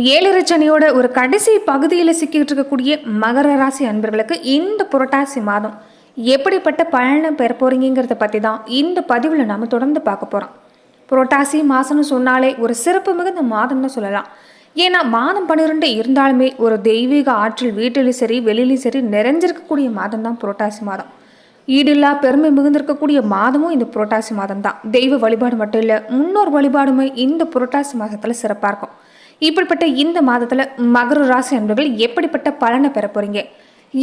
ஏழரை சனியோட ஒரு கடைசி பகுதியில் சிக்கிட்டு இருக்கக்கூடிய மகர ராசி அன்பர்களுக்கு இந்த புரட்டாசி மாதம் எப்படிப்பட்ட பலனை பெற போறீங்கிறத பற்றி தான் இந்த பதிவில் நாம் தொடர்ந்து பார்க்க போகிறோம். புரட்டாசி மாதம்னு சொன்னாலே ஒரு சிறப்பு மிகுந்த மாதம்னு சொல்லலாம். ஏன்னா மாதம் 12 இருந்தாலுமே ஒரு தெய்வீக ஆற்றல் வீட்டிலும் சரி வெளியிலும் சரி நிறைஞ்சிருக்கக்கூடிய மாதம் தான் புரட்டாசி மாதம். ஈடில்லா பெருமை மிகுந்திருக்கக்கூடிய மாதமும் இந்த புரட்டாசி மாதம் தான். தெய்வ வழிபாடு மட்டும் இல்லை, முன்னோர் வழிபாடுமே இந்த புரட்டாசி மாதத்தில் சிறப்பாக இருக்கும். இப்படிப்பட்ட இந்த மாதத்தில் மகர ராசி அன்பர்கள் எப்படிப்பட்ட பலனை பெற போறீங்க,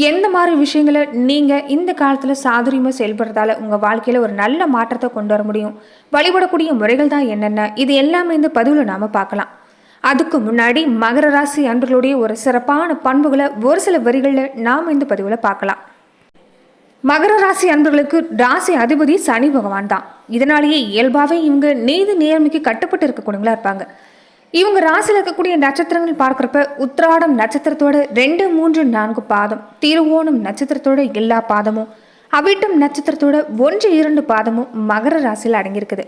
எந்த மாதிரி விஷயங்களை நீங்கள் இந்த காலத்தில் சாதுரியமாக செயல்படுறதால உங்கள் வாழ்க்கையில் ஒரு நல்ல மாற்றத்தை கொண்டு வர முடியும், வழிபடக்கூடிய முறைகள் தான் என்னென்ன, இது எல்லாமே இந்த பதிவில் நாம் பார்க்கலாம். அதுக்கு முன்னாடி மகர ராசி அன்பர்களுடைய ஒரு சிறப்பான பண்புகளை ஒரு சில வரிகளில் நாம் இந்த பதிவில் பார்க்கலாம். மகர ராசி அன்பர்களுக்கு ராசி அதிபதி சனி பகவான் தான். இதனாலேயே இயல்பாகவே இவங்க நீதி நேர்மைக்கு கட்டுப்பட்டு இருக்கக்கூடியவங்களா இருப்பாங்க. இவங்க ராசியில் இருக்கக்கூடிய நட்சத்திரங்கள் பார்க்குறப்ப உத்திராடம் நட்சத்திரத்தோட 2, 3, 4 பாதம், திருவோணம் நட்சத்திரத்தோட எல்லா பாதமும், அவிட்டம் நட்சத்திரத்தோட 1, 2 பாதமும் மகர ராசியில் அடங்கியிருக்குது.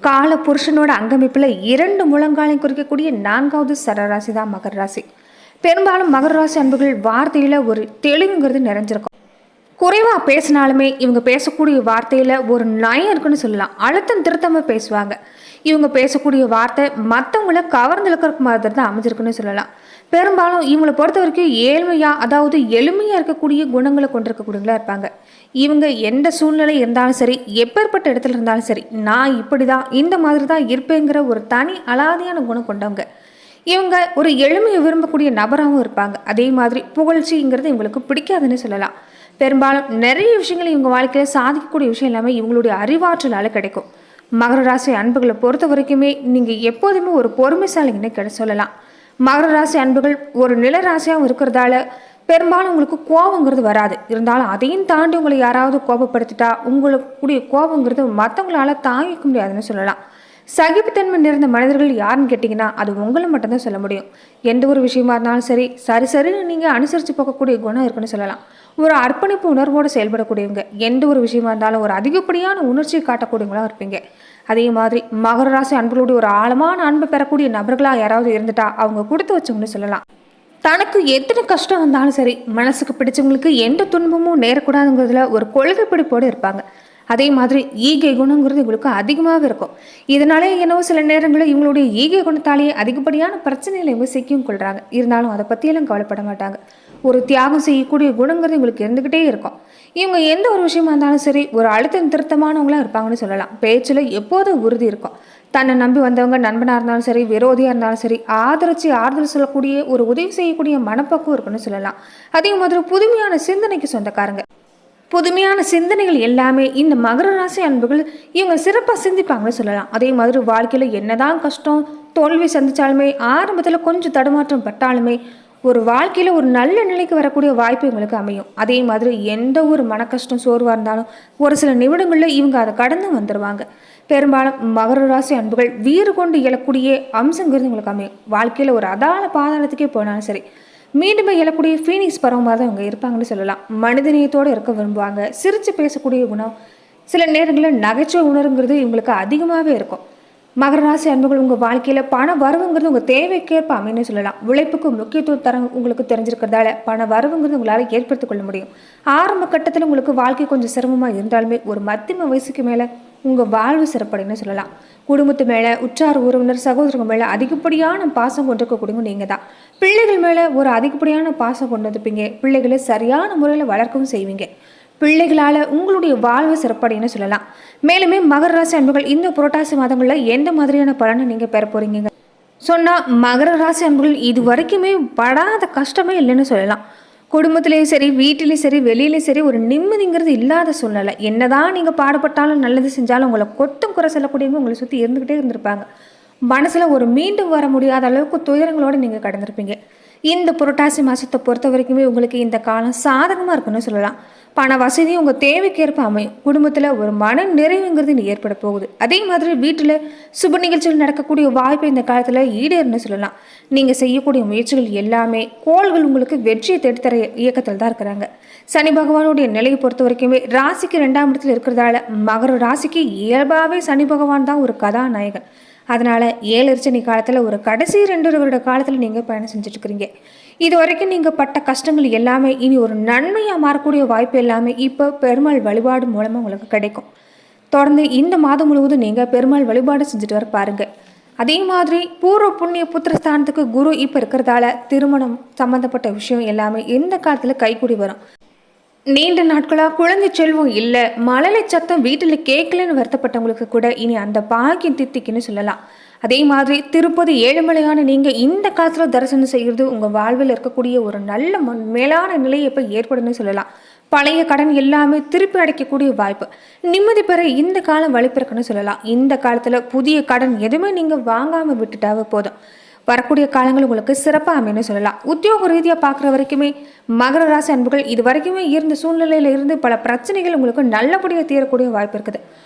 கால புருஷனோட அங்கமைப்பில் 2 முழங்காலையும் குறிக்கக்கூடிய 4வது சரராசி தான் மகர ராசி. பெரும்பாலும் மகர ராசி அன்புகள் வார்த்தையில் ஒரு தெளிவுங்கிறது நிறைஞ்சிருக்கும். குறைவாக பேசினாலுமே இவங்க பேசக்கூடிய வார்த்தையில் ஒரு நயம் இருக்குன்னு சொல்லலாம். அழுத்தம் திருத்தமாக பேசுவாங்க. இவங்க பேசக்கூடிய வார்த்தை மற்றவங்கள கவர்ந்தெழுக்கிற மாதிரி தான் அமைஞ்சிருக்குன்னு சொல்லலாம். பெரும்பாலும் இவங்களை பொறுத்த வரைக்கும் ஏழ்மையாக, அதாவது எளிமையாக இருக்கக்கூடிய குணங்களை கொண்டிருக்கக்கூடியவங்களா இருப்பாங்க. இவங்க எந்த சூழ்நிலை இருந்தாலும் சரி, எப்பேற்பட்ட இடத்துல இருந்தாலும் சரி, நான் இப்படி தான் இந்த மாதிரி தான் இருப்பேங்கிற ஒரு தனி அலாதியான குணம் கொண்டவங்க. இவங்க ஒரு எளிமையை விரும்பக்கூடிய நபராகவும் இருப்பாங்க. அதே மாதிரி புகழ்ச்சிங்கிறது இவங்களுக்கு பிடிக்காதுன்னு சொல்லலாம். பெரும்பாலும் நிறைய விஷயங்கள் இவங்க வாழ்க்கையில் சாதிக்கக்கூடிய விஷயம் எல்லாமே இவங்களுடைய அறிவாற்றலால் கிடைக்கும். மகர ராசி அன்புகளை பொறுத்த வரைக்குமே நீங்கள் எப்போதுமே ஒரு பொறுமைசாலிங்கன்னு சொல்லலாம். மகர ராசி அன்புகள் ஒரு நில ராசியாகவும் இருக்கிறதால பெரும்பாலும் உங்களுக்கு கோபங்கிறது வராது. இருந்தாலும் அதையும் தாண்டி உங்களை யாராவது கோபப்படுத்திட்டா உங்களுடைய கோபங்கிறது மற்றவங்களால தாங்கிக்க முடியாதுன்னு சொல்லலாம். சகிப்புத்தன்மை நிறைந்த மனிதர்கள் யாருன்னு கேட்டிங்கன்னா அது உங்களை மட்டும்தான் சொல்ல முடியும். எந்த ஒரு விஷயமா இருந்தாலும் சரி சரின்னு நீங்கள் அனுசரித்து போகக்கூடிய குணம் இருக்குன்னு சொல்லலாம். ஒரு அர்ப்பணிப்பு உணர்வோடு செயல்படக்கூடியவங்க. எந்த ஒரு விஷயமா இருந்தாலும் ஒரு அதிகப்படியான உணர்ச்சியை காட்டக்கூடியவங்களாக இருப்பீங்க. அதே மாதிரி மகர ராசி அன்புகளுடைய ஒரு ஆழமான அன்பு பெறக்கூடிய நபர்களாக யாராவது இருந்துட்டா அவங்க கொடுத்து வச்சவங்கன்னு சொல்லலாம். தனக்கு எத்தனை கஷ்டம் வந்தாலும் சரி, மனசுக்கு பிடிச்சவங்களுக்கு எந்த துன்பமும் நேரக்கூடாதுங்கிறதுல ஒரு கொள்கை பிடிப்போடு இருப்பாங்க. அதே மாதிரி ஈகை குணங்கிறது இவங்களுக்கு அதிகமாகவே இருக்கும். இதனாலே என்னவோ சில நேரங்களில் இவங்களுடைய ஈகை குணத்தாலேயே அதிகப்படியான பிரச்சனைகளை இவங்க சிக்கியும் கொள்கிறாங்க. இருந்தாலும் அதை பற்றியெல்லாம் கவலைப்பட மாட்டாங்க. ஒரு தியாகம் செய்யக்கூடிய குணங்கிறது இவங்களுக்கு இருந்துக்கிட்டே இருக்கும். இவங்க எந்த ஒரு விஷயமா இருந்தாலும் சரி ஒரு அழுத்தம் திருத்தமானவங்களாக இருப்பாங்கன்னு சொல்லலாம். பேச்சில் எப்போதும் உறுதி இருக்கும். தன்னை நம்பி வந்தவங்க நண்பனாக இருந்தாலும் சரி, விரோதியாக இருந்தாலும் சரி, ஆறுதல் சொல்லக்கூடிய ஒரு உதவி செய்யக்கூடிய மனப்பக்குவம் இருக்குன்னு சொல்லலாம். அதே மாதிரி புதுமையான சிந்தனைக்கு சொந்தக்காரங்க. புதுமையான சிந்தனைகள் எல்லாமே இந்த மகர ராசி அன்புகள் இவங்க சிறப்பாக சிந்திப்பாங்கன்னு சொல்லலாம். அதே மாதிரி வாழ்க்கையில் என்னதான் கஷ்டம் தோல்வி சந்தித்தாலுமே, ஆரம்பத்தில் கொஞ்சம் தடுமாற்றம் பட்டாலுமே ஒரு வாழ்க்கையில் ஒரு நல்ல நிலைக்கு வரக்கூடிய வாய்ப்பு இவங்களுக்கு அமையும். அதே மாதிரி எந்த ஒரு மன கஷ்டம் சோர்வாக இருந்தாலும் ஒரு சில நிமிடங்களில் இவங்க அதை கடந்து வந்துடுவாங்க. பெரும்பாலும் மகர ராசி அன்புகள் வீறு கொண்டு இயலக்கூடிய அம்சங்கிறது இவங்களுக்கு அமையும். வாழ்க்கையில் ஒரு அதாள பாதாளத்துக்கே போனாலும் சரி, மீண்டுமே எழக்கூடிய ஃபீனிக்ஸ் பறவை மாதிரி தான் இவங்க இருப்பாங்கன்னு சொல்லலாம். மனிதநேயத்தோடு இருக்க விரும்புவாங்க. சிரித்து பேசக்கூடிய குணம், சில நேரங்களில் நகைச்சுவை உணர்வுங்கிறது இவங்களுக்கு அதிகமாகவே இருக்கும். மகர ராசி அன்புகள் உங்கள் வாழ்க்கையில் பண வரவுங்கிறது உங்கள் தேவைக்கேற்ப அமைன்னு சொல்லலாம். உழைப்புக்கு முக்கியத்துவம் தர உங்களுக்கு தெரிஞ்சிருக்கிறதால பண வரவுங்கிறது உங்களால் ஏற்படுத்தி கொள்ள முடியும். ஆரம்ப கட்டத்தில் உங்களுக்கு வாழ்க்கை கொஞ்சம் சிரமமாக இருந்தாலுமே ஒரு மத்தியம வயசுக்கு மேலே உங்கள் வாழ்வு சிறப்படைன்னு சொல்லலாம். குடும்பத்து மேலே, உற்றார் உறவினர், சகோதரர்கள் மேலே அதிகப்படியான பாசம் கொண்டிருக்கக்கூடிய நீங்கள் தான். பிள்ளைகள் மேலே ஒரு அதிகப்படியான பாசம் கொண்டு வந்துப்பீங்க. பிள்ளைகளை சரியான முறையில் வளர்க்கவும் செய்வீங்க. பிள்ளைகளால் உங்களுடைய வாழ்வு சிறப்படைன்னு சொல்லலாம். மேலுமே மகர ராசி அன்புகள் இந்த புரட்டாசி மாதங்களில் எந்த மாதிரியான பலனை நீங்கள் பெற போகிறீங்க சொன்னால், மகர ராசி அன்புகள் இது வரைக்குமே படாத கஷ்டமே இல்லைன்னு சொல்லலாம். குடும்பத்திலையும் சரி, வீட்டிலையும் சரி, வெளியிலையும் சரி ஒரு நிம்மதிங்கிறது இல்லாத சூழ்நிலை. என்னதான் நீங்கள் பாடுபட்டாலும் நல்லது செஞ்சாலும் உங்களை கொட்டும் குறை சொல்லக்கூடியவங்க உங்களை சுற்றி இருந்துக்கிட்டே இருந்திருப்பாங்க. மனசில் ஒரு மீண்டும் வர முடியாத அளவுக்கு துயரங்களோடு நீங்கள் கடந்திருப்பீங்க. இந்த புரட்டாசி மாதத்தை பொறுத்த வரைக்குமே உங்களுக்கு இந்த காலம் சாதகமாக இருக்குன்னு சொல்லலாம். பண வசதி உங்கள் தேவைக்கேற்ப அமையும். குடும்பத்தில் ஒரு மன நிறைவுங்கிறது ஏற்பட போகுது. அதே மாதிரி வீட்டில் சுப நிகழ்ச்சிகள் நடக்கக்கூடிய வாய்ப்பு இந்த காலத்தில் ஈடேறுன்னு சொல்லலாம். நீங்கள் செய்யக்கூடிய முயற்சிகள் எல்லாமே கோள்கள் உங்களுக்கு வெற்றியை தேடித்தர இயக்கத்தில் தான் இருக்கிறாங்க. சனி பகவானுடைய நிலையை பொறுத்த வரைக்குமே ராசிக்கு 2ஆம் இடத்துல இருக்கிறதால மகர ராசிக்கு இயல்பாகவே சனி பகவான் தான் ஒரு கதாநாயகன். அதனால் ஏழரிச்சனி காலத்தில் ஒரு கடைசி 2 வருட காலத்தில் நீங்கள் பயணம் செஞ்சுட்ருக்கிறீங்க. இது வரைக்கும் நீங்கள் பட்ட கஷ்டங்கள் எல்லாமே இனி ஒரு நன்மையாக மாறக்கூடிய வாய்ப்பு எல்லாமே இப்போ பெருமாள் வழிபாடு மூலமாக உங்களுக்கு கிடைக்கும். தொடர்ந்து இந்த மாதம் முழுவதும் நீங்கள் பெருமாள் வழிபாடு செஞ்சுட்டு வர பாருங்கள். அதே மாதிரி பூர்வ புண்ணிய புத்திரஸ்தானத்துக்கு குரு இப்போ இருக்கிறதால திருமணம் சம்மந்தப்பட்ட விஷயம் எல்லாமே இந்த காலத்தில் கைக்கூடி வரும். நீண்ட நாட்களாக குழந்தை செல்வம் இல்லை, மழலை சத்தம் வீட்டில் கேட்கலன்னு வருத்தப்பட்டவங்களுக்கு கூட இனி அந்த பாக்கியம் தித்திக்குன்னு சொல்லலாம். அதே மாதிரி திருப்பதி ஏழுமலையான நீங்கள் இந்த காலத்தில் தரிசனம் செய்கிறது உங்கள் வாழ்வில் இருக்கக்கூடிய ஒரு நல்ல மேலான நிலையை இப்போ ஏற்படுன்னு சொல்லலாம். பழைய கடன் எல்லாமே திருப்பி அடைக்கக்கூடிய வாய்ப்பு, நிம்மதி பெற இந்த காலம் வழிபிறக்குன்னு சொல்லலாம். இந்த காலத்தில் புதிய கடன் எதுவுமே நீங்கள் வாங்காமல் விட்டுட்டாவே போதும். வரக்கூடிய காலங்கள் உங்களுக்கு சிறப்பாக அமைன்னு சொல்லலாம். உத்தியோக ரீதியாக பார்க்குற வரைக்குமே மகர ராசி அன்புகள் இது வரைக்குமே இருந்த சூழ்நிலையில் இருந்து பல பிரச்சனைகள் உங்களுக்கு நல்லபடியாக தீரக்கூடிய வாய்ப்பு இருக்குது.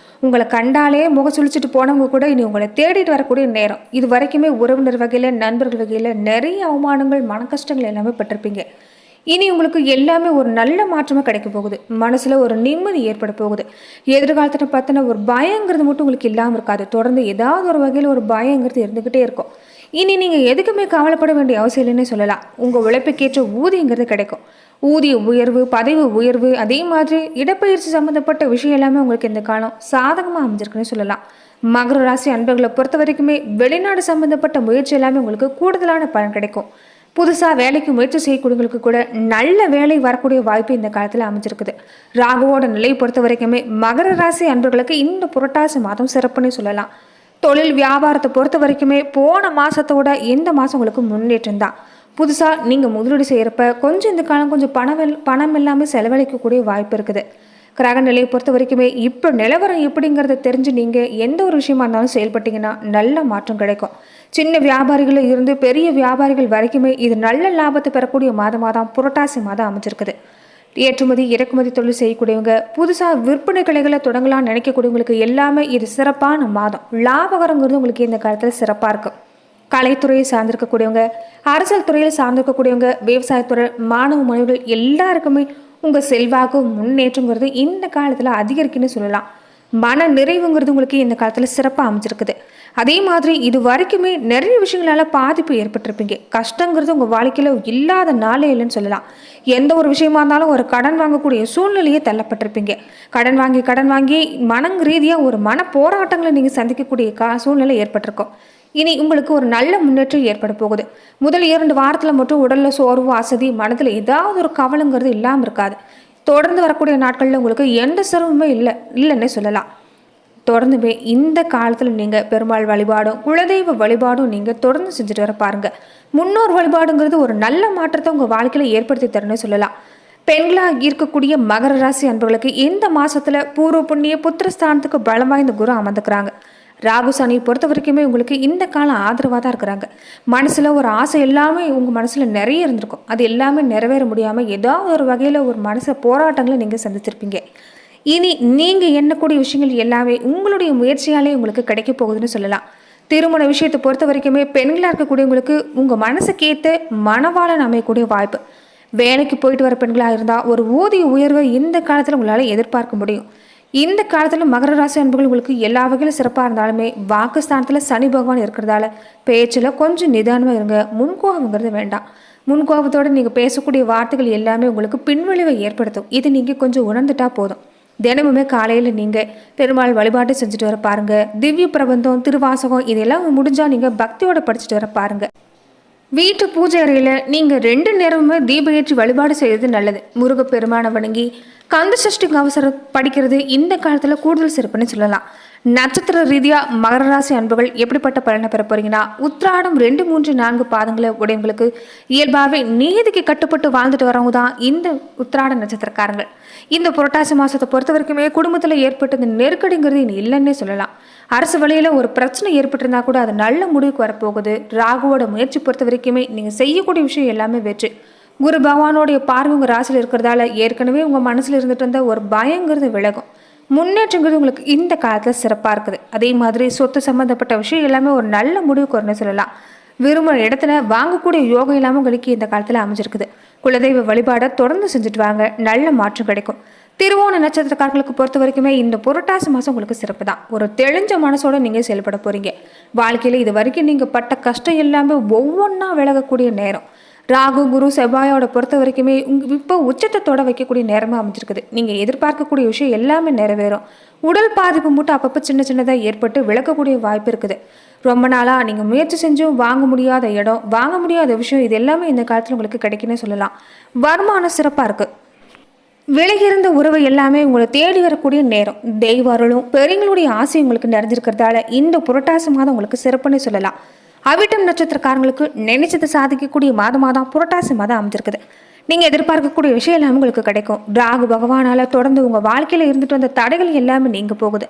உங்களை கண்டாலே முக சுழிச்சிட்டு போனவங்க கூட இனி உங்களை தேடிட்டு வரக்கூடிய நேரம். இது வரைக்குமே உறவினர் வகையில் நண்பர்கள் வகையில் நிறைய அவமானங்கள் மன கஷ்டங்கள் எல்லாமே பட்டிருப்பீங்க. இனி உங்களுக்கு எல்லாமே ஒரு நல்ல மாற்றமாக கிடைக்க போகுது. மனசில் ஒரு நிம்மதி ஏற்பட போகுது. எதிர்காலத்தில் பார்த்தோன்னா ஒரு பயங்கிறது மட்டும் உங்களுக்கு இல்லாமல் இருக்காது. தொடர்ந்து ஏதாவது ஒரு வகையில் ஒரு பயங்கிறது இருந்துக்கிட்டே இருக்கும். இனி நீங்கள் எதுக்குமே கவலைப்பட வேண்டிய அவசியம் இல்லைன்னு சொல்லலாம். உங்கள் உழைப்புக்கேற்ற ஊதியங்கிறது கிடைக்கும். ஊதிய உயர்வு, பதவி உயர்வு, அதே மாதிரி இடப்பெயர்ச்சி சம்மந்தப்பட்ட விஷயம் எல்லாமே உங்களுக்கு இந்த காலம் சாதகமாக அமைஞ்சிருக்குன்னு சொல்லலாம். மகர ராசி அன்பர்களை பொறுத்த வரைக்குமே வெளிநாடு சம்மந்தப்பட்ட முயற்சி எல்லாமே உங்களுக்கு கூடுதலான பலன் கிடைக்கும். புதுசாக வேலைக்கு முயற்சி செய்யக்கூடியவங்களுக்கு கூட நல்ல வேலை வரக்கூடிய வாய்ப்பு இந்த காலத்தில் அமைஞ்சிருக்குது. ராகுவோட நிலையை பொறுத்த வரைக்குமே மகர ராசி அன்பர்களுக்கு இந்த புரட்டாசி மாதம் சிறப்புன்னு சொல்லலாம். தொழில் வியாபாரத்தை பொறுத்த வரைக்குமே போன மாதத்தோட இந்த மாதம் உங்களுக்கு முன்னேற்றம் தான். புதுசாக நீங்கள் முதலீடு செய்கிறப்ப கொஞ்சம் இந்த காலம் கொஞ்சம் பணம் எல்லாமே செலவழிக்கக்கூடிய வாய்ப்பு இருக்குது. கிரக நிலையை பொறுத்த வரைக்குமே இப்போ நிலவரம் எப்படிங்கிறத தெரிஞ்சு நீங்கள் எந்த ஒரு விஷயமா இருந்தாலும் செயல்பட்டீங்கன்னா நல்ல மாற்றம் கிடைக்கும். சின்ன வியாபாரிகளில் இருந்து பெரிய வியாபாரிகள் வரைக்குமே இது நல்ல லாபத்தை பெறக்கூடிய மாதமாக தான் புரட்டாசி மாதம் அமைஞ்சிருக்குது. ஏற்றுமதி இறக்குமதி தொழில் செய்யக்கூடியவங்க, புதுசாக விற்பனை கலைகளை தொடங்கலாம்னு நினைக்கக்கூடியவங்களுக்கு எல்லாமே இது சிறப்பான மாதம். லாபகரங்கிறது உங்களுக்கு இந்த காலத்தில் சிறப்பாக இருக்கும். கலைத்துறையை சார்ந்திருக்கக்கூடியவங்க, அரசியல் துறையில் சார்ந்திருக்கக்கூடியவங்க, விவசாயத்துறை, மாணவ மாணவிகள் எல்லாருக்குமே உங்கள் செல்வாக்கு முன்னேற்றங்கிறது இந்த காலத்தில் அதிகரிக்குன்னு சொல்லலாம். மன நிறைவுங்கிறது உங்களுக்கு இந்த காலத்தில் சிறப்பாக அமைஞ்சிருக்குது. அதே மாதிரி இது வரைக்குமே நிறைய விஷயங்களால் பாதிப்பு ஏற்பட்டிருப்பீங்க. கஷ்டங்கிறது உங்கள் வாழ்க்கையில் இல்லாத நாளே இல்லைன்னு சொல்லலாம். எந்த ஒரு விஷயமா இருந்தாலும் ஒரு கடன் வாங்கக்கூடிய சூழ்நிலையே தள்ளப்பட்டிருப்பீங்க. கடன் வாங்கி மன ரீதியாக ஒரு மன போராட்டங்களை நீங்கள் சந்திக்கக்கூடிய சூழ்நிலை ஏற்பட்டிருக்கும். இனி உங்களுக்கு ஒரு நல்ல முன்னேற்றம் ஏற்பட போகுது. முதல் 2 வாரத்தில் மட்டும் உடலில் சோர்வு, அசதி, மனதில் ஏதாவது ஒரு கவலைங்கிறது இல்லாமல் இருக்காது. தொடர்ந்து வரக்கூடிய நாட்களில் உங்களுக்கு எந்த சிரமமே இல்லைன்னே சொல்லலாம். தொடர்ந்துமே இந்த காலத்தில் நீங்கள் பெருமாள் வழிபாடும் குலதெய்வ வழிபாடும் நீங்கள் தொடர்ந்து செஞ்சுட்டு வர பாருங்கள். முன்னோர் வழிபாடுங்கிறது ஒரு நல்ல மாற்றத்தை உங்கள் வாழ்க்கையில் ஏற்படுத்தி தரணும்னு சொல்லலாம். பெண்களாக இருக்கக்கூடிய மகர ராசி அன்பர்களுக்கு இந்த மாதத்தில் பூர்வ புண்ணிய புத்திரஸ்தானத்துக்கு பலம் வாய்ந்த குரு அமர்ந்துக்கிறாங்க. ராகு சனியை பொறுத்த வரைக்குமே உங்களுக்கு இந்த காலம் ஆதரவாக தான் இருக்கிறாங்க. மனசில் ஒரு ஆசை எல்லாமே உங்கள் மனசில் நிறைய இருந்திருக்கும். அது எல்லாமே நிறைவேற முடியாமல் ஏதாவது ஒரு வகையில் ஒரு மனசை போராட்டங்களை நீங்கள் சந்திச்சிருப்பீங்க. இனி நீங்கள் எண்ணக்கூடிய விஷயங்கள் எல்லாமே உங்களுடைய முயற்சியாலே உங்களுக்கு கிடைக்க போகுதுன்னு சொல்லலாம். திருமண விஷயத்தை பொறுத்த வரைக்குமே பெண்களாக இருக்கக்கூடியவங்களுக்கு உங்கள் மனசுக்கேற்ற மனவாளன் அமையக்கூடிய வாய்ப்பு. வேலைக்கு போயிட்டு வர பெண்களாக இருந்தால் ஒரு ஊதிய உயர்வை இந்த காலத்தில் உங்களால் எதிர்பார்க்க முடியும். இந்த காலத்தில் மகர ராசி அன்புகள் உங்களுக்கு எல்லா வகையிலும் சிறப்பாக இருந்தாலுமே வாக்குஸ்தானத்தில் சனி பகவான் இருக்கிறதால பேச்சில் கொஞ்சம் நிதானமாக இருங்க. முன்கோபங்கிறது வேண்டாம். முன்கோபத்தோடு நீங்கள் பேசக்கூடிய வார்த்தைகள் எல்லாமே உங்களுக்கு பின்விளைவை ஏற்படுத்தும். இது நீங்கள் கொஞ்சம் உணர்ந்துட்டா போதும். தினமுமே காலையில் நீங்கள் பெருமாள் வழிபாட்டு செஞ்சுட்டு வர பாருங்கள். திவ்ய பிரபந்தம், திருவாசகம் இதெல்லாம் முடிஞ்சால் நீங்கள் பக்தியோடு படிச்சுட்டு வர பாருங்கள். வீட்டு பூஜை அறையில் நீங்கள் 2 நேரமுமே தீப ஏற்றி வழிபாடு செய்வது நல்லது. முருகப்பெருமானை வணங்கி கந்த சஷ்டி கவசம் படிக்கிறது இந்த காலத்தில் கூடுதல் சிறப்புன்னு சொல்லலாம். நட்சத்திர ரீதியாக மகர ராசி அன்புகள் எப்படிப்பட்ட பலனை பெற போறீங்கன்னா, உத்திராடம் 2, 3, 4 பாதங்களை உடையவங்களுக்கு இயல்பாகவே நீதிக்கு கட்டுப்பட்டு வாழ்ந்துட்டு வரவங்க தான் இந்த உத்திராட நட்சத்திரக்காரங்கள். இந்த புரட்டாசி மாதத்தை பொறுத்த வரைக்குமே குடும்பத்தில் ஏற்பட்ட நெருக்கடிங்கிறது இனி இல்லைன்னே சொல்லலாம். அரசு வழியில் ஒரு பிரச்சனை ஏற்பட்டிருந்தா கூட அது நல்ல முடிவுக்கு வரப்போகுது. ராகுவோட முயற்சி பொறுத்த வரைக்குமே நீங்கள் செய்யக்கூடிய விஷயம் எல்லாமே வெற்றி. குரு பகவானோடைய பார்வை உங்கள் ராசியில் இருக்கிறதால ஏற்கனவே உங்கள் மனசில் இருந்துட்டு இருந்த ஒரு பயங்கிறது விலகும். முன்னேற்றங்கிறது உங்களுக்கு இந்த காலத்தில் சிறப்பாக இருக்குது. அதே மாதிரி சொத்து சம்மந்தப்பட்ட விஷயம் எல்லாமே ஒரு நல்ல முடிவுக்கு வரணும்னு சொல்லலாம். விரும்புகிற இடத்துல வாங்கக்கூடிய யோகம் இல்லாமல் உங்களுக்கு இந்த காலத்தில் அமைஞ்சிருக்குது. குலதெய்வ வழிபாடை தொடர்ந்து செஞ்சுட்டு வாங்க, நல்ல மாற்றம் கிடைக்கும். திருவோண நட்சத்திரக்காரர்களுக்கு பொறுத்த வரைக்குமே இந்த புரட்டாசி மாதம் உங்களுக்கு சிறப்பு தான். ஒரு தெளிஞ்ச மனசோட நீங்கள் செயல்பட போகிறீங்க. வாழ்க்கையில் இது வரைக்கும் நீங்கள் பட்ட கஷ்டம் எல்லாமே ஒவ்வொன்றா விலகக்கூடிய நேரம். ராகு குரு செவ்வாயோட பொறுத்த வரைக்குமே இப்போ உச்சத்தோட வைக்கக்கூடிய நேரமாக அமைஞ்சிருக்குது. நீங்கள் எதிர்பார்க்கக்கூடிய விஷயம் எல்லாமே நிறைவேறும். உடல் பாதிப்பு மட்டும் அப்பப்போ சின்ன சின்னதாக ஏற்பட்டு விளக்கக்கூடிய வாய்ப்பு இருக்குது. ரொம்ப நாளாக நீங்கள் முயற்சி செஞ்சும் வாங்க முடியாத இடம், வாங்க முடியாத விஷயம், இது எல்லாமே இந்த காலத்தில் உங்களுக்கு கிடைக்குன்னே சொல்லலாம். வருமானம் சிறப்பாக இருக்குது. விலகியிருந்த உறவு எல்லாமே உங்களை தேடி வரக்கூடிய நேரம். தெய்வ அருளும் பெரியங்களுடைய ஆசை உங்களுக்கு நிறைஞ்சிருக்கிறதால இந்த புரட்டாசி மாதம் உங்களுக்கு சிறப்புன்னு சொல்லலாம். அவிட்டம் நட்சத்திரக்காரங்களுக்கு நினைச்சதை சாதிக்கக்கூடிய மாதமாக தான் புரட்டாசி மாதம் அமைஞ்சிருக்குது. நீங்கள் எதிர்பார்க்கக்கூடிய விஷயம் எல்லாமே உங்களுக்கு கிடைக்கும். ராகு பகவானால் தொடர்ந்து உங்கள் வாழ்க்கையில் இருந்துட்டு வந்த தடைகள் எல்லாமே நீங்க போகுது.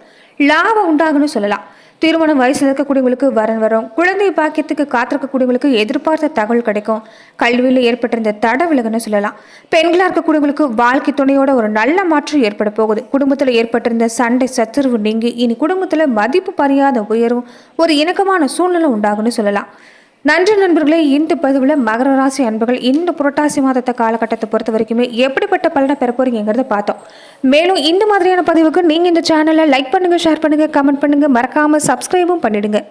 லாபம் உண்டாகுன்னு சொல்லலாம். திருமண வயசில் இருக்கக்கூடியவங்களுக்கு வரன் வரும். குழந்தை பாக்கியத்துக்கு காத்திருக்கக்கூடியவங்களுக்கு எதிர்பார்த்த தகவல் கிடைக்கும். கல்வியில் ஏற்பட்டிருந்த தடை விலகுன்னு சொல்லலாம். பெண்களாக இருக்கக்கூடியவங்களுக்கு வாழ்க்கை துணையோட ஒரு நல்ல மாற்றம் ஏற்பட போகுது. குடும்பத்தில் ஏற்பட்டிருந்த சண்டை சச்சரவு நீங்கி இனி குடும்பத்தில் மதிப்பு பறியாத உயரும் ஒரு இணக்கமான சூழ்நிலை உண்டாகுன்னு சொல்லலாம். நன்றி நண்பர்களே. இந்த பதிவில் மகர ராசி அன்பர்கள் இந்த புரட்டாசி மாதத்தை காலகட்டத்தை பொறுத்த வரைக்குமே எப்படிப்பட்ட பலனை பெற போறீங்கிறத பார்த்தோம். மேலும் இந்த மாதிரியான பதிவுக்கு நீங்கள் இந்த சேனலை லைக் பண்ணுங்கள், ஷேர் பண்ணுங்கள், கமெண்ட் பண்ணுங்கள், மறக்காமல் சப்ஸ்கிரைபும் பண்ணிடுங்க.